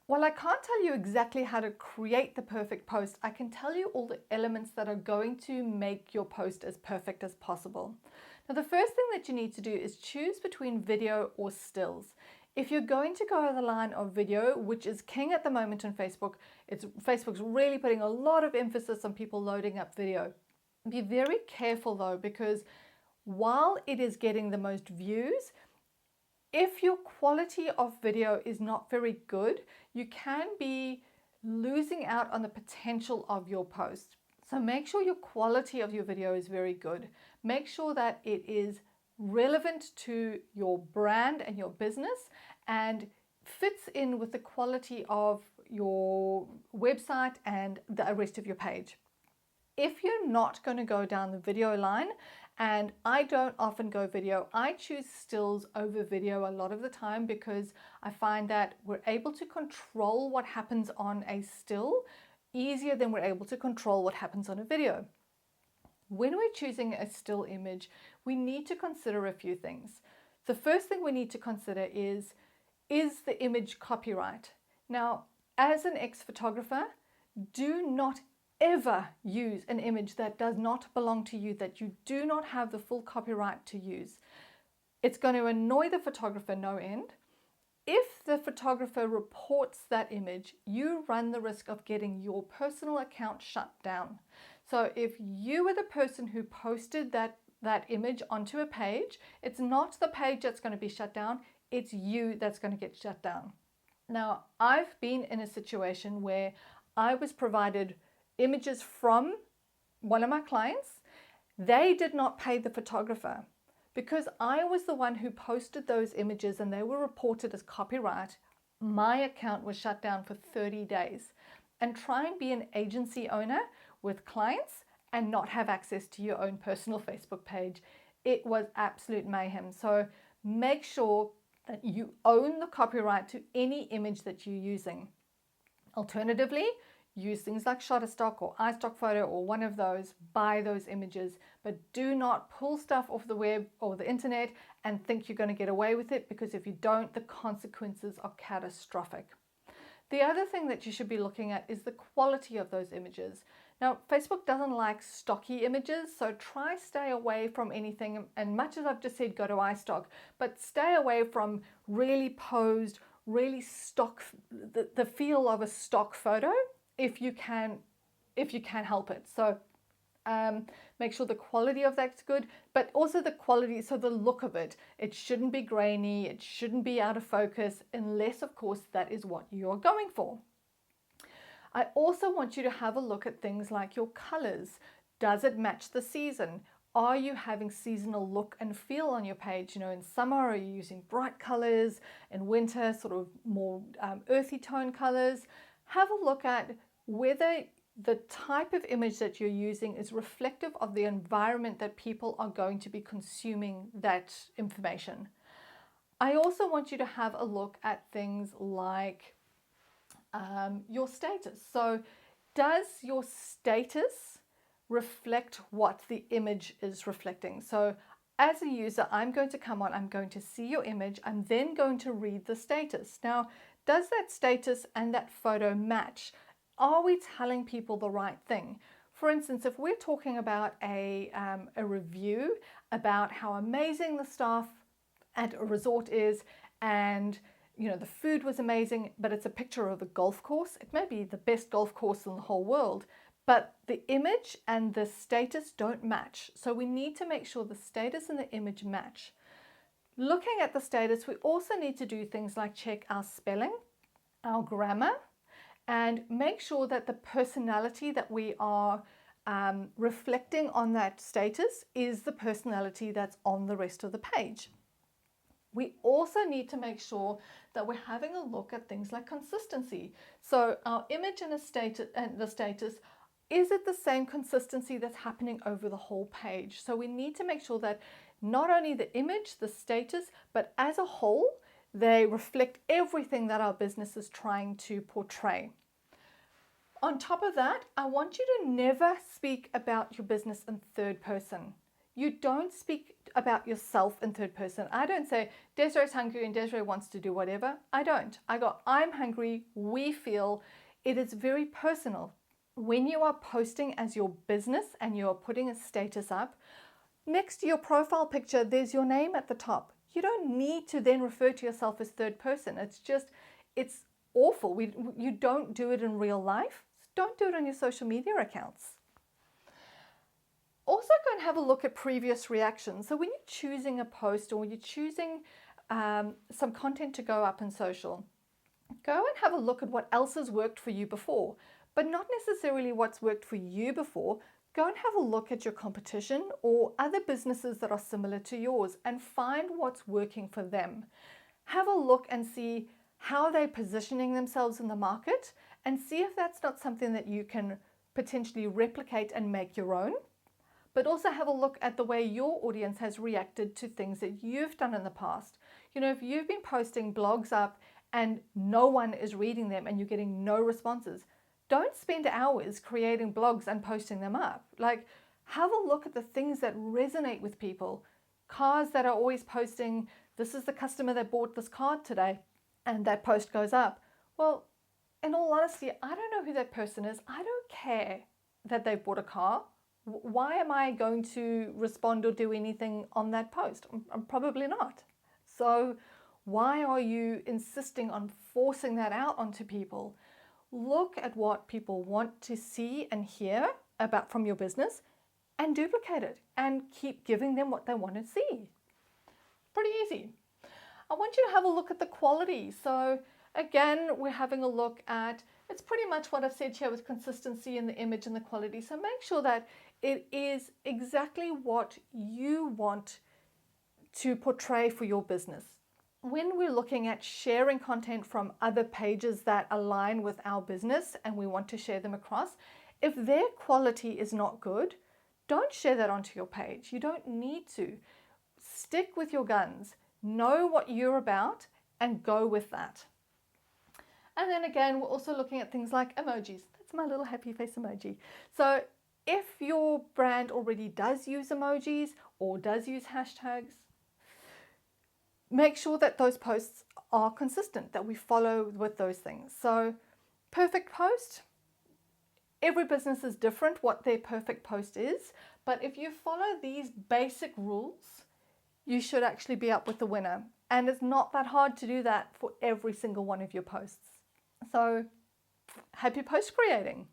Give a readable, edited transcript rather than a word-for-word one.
While I can't tell you exactly how to create the perfect post, I can tell you all the elements that are going to make your post as perfect as possible. Now, the first thing that you need to do is choose between video or stills. If you're going to go the line of video, which is king at the moment on Facebook, Facebook's really putting a lot of emphasis on people loading up video. Be very careful though, because while it is getting the most views, if your quality of video is not very good, you can be losing out on the potential of your post. So make sure your quality of your video is very good. Make sure that it is relevant to your brand and your business and fits in with the quality of your website and the rest of your page. If you're not going to go down the video line, and I don't often go video, I choose stills over video a lot of the time because I find that we're able to control what happens on a still easier than we're able to control what happens on a video. When we're choosing a still image, we need to consider a few things. The first thing we need to consider is the image copyright? Now, as an ex-photographer, do not ever use an image that does not belong to you, that you do not have the full copyright to use. It's going to annoy the photographer no end. If the photographer reports that image, you run the risk of getting your personal account shut down. So if you were the person who posted that image onto a page, it's not the page that's going to be shut down, it's you that's going to get shut down. Now, I've been in a situation where I was provided images from one of my clients. They did not pay the photographer. Because I was the one who posted those images and they were reported as copyright, my account was shut down for 30 days. And try and be an agency owner with clients and not have access to your own personal Facebook page. It was absolute mayhem. So make sure that you own the copyright to any image that you're using. Alternatively, use things like Shutterstock or iStockphoto or one of those, buy those images, but do not pull stuff off the web or the internet and think you're going to get away with it, because if you don't, the consequences are catastrophic. The other thing that you should be looking at is the quality of those images. Now, Facebook doesn't like stocky images, so try stay away from anything, and much as I've just said, go to iStock, but stay away from really posed, really stock, the feel of a stock photo, if you can help it. So make sure the quality of that's good, but also the quality, so the look of it. It shouldn't be grainy, it shouldn't be out of focus, unless of course that is what you're going for. I also want you to have a look at things like your colors. Does it match the season? Are you having seasonal look and feel on your page? You know, in summer, are you using bright colors? In winter, sort of more earthy tone colors? Have a look at whether the type of image that you're using is reflective of the environment that people are going to be consuming that information. I also want you to have a look at things like your status. So does your status reflect what the image is reflecting? So as a user, I'm going to come on, I'm going to see your image, I'm then going to read the status. Now, does that status and that photo match? Are we telling people the right thing? For instance, if we're talking about a review about how amazing the staff at a resort is, and you know, the food was amazing, but it's a picture of a golf course. It may be the best golf course in the whole world, but the image and the status don't match. So we need to make sure the status and the image match. Looking at the status, we also need to do things like check our spelling, our grammar, and make sure that the personality that we are reflecting on that status is the personality that's on the rest of the page. We also need to make sure that we're having a look at things like consistency. So our image and the status, is it the same consistency that's happening over the whole page? So we need to make sure that not only the image, the status, but as a whole, they reflect everything that our business is trying to portray. On top of that, I want you to never speak about your business in third person. You don't speak about yourself in third person. I don't say, Desiree's hungry and Desiree wants to do whatever. I don't. I go, I'm hungry, we feel. It is very personal. When you are posting as your business and you are putting a status up, next to your profile picture, there's your name at the top. You don't need to then refer to yourself as third person. It's awful. You don't do it in real life. Don't do it on your social media accounts. Also go and have a look at previous reactions. So when you're choosing a post or you're choosing some content to go up in social, go and have a look at what else has worked for you before, but not necessarily what's worked for you before. Go and have a look at your competition or other businesses that are similar to yours and find what's working for them. Have a look and see how they're positioning themselves in the market and see if that's not something that you can potentially replicate and make your own. But also have a look at the way your audience has reacted to things that you've done in the past. You know, if you've been posting blogs up and no one is reading them and you're getting no responses, don't spend hours creating blogs and posting them up. Like, have a look at the things that resonate with people. Cars that are always posting, this is the customer that bought this car today, and that post goes up. Well, in all honesty, I don't know who that person is. I don't care that they've bought a car. Why am I going to respond or do anything on that post? I'm probably not. So why are you insisting on forcing that out onto people? Look at what people want to see and hear about from your business and duplicate it and keep giving them what they want to see. Pretty easy. I want you to have a look at the quality. So again, we're having a look at, it's pretty much what I've said here with consistency in the image and the quality. So make sure that it is exactly what you want to portray for your business. When we're looking at sharing content from other pages that align with our business and we want to share them across, if their quality is not good, don't share that onto your page. You don't need to. Stick with your guns. Know what you're about and go with that. And then again, we're also looking at things like emojis. That's my little happy face emoji. So if your brand already does use emojis or does use hashtags, make sure that those posts are consistent, that we follow with those things. So perfect post, every business is different what their perfect post is, but if you follow these basic rules, you should actually be up with the winner. And it's not that hard to do that for every single one of your posts. So happy post creating.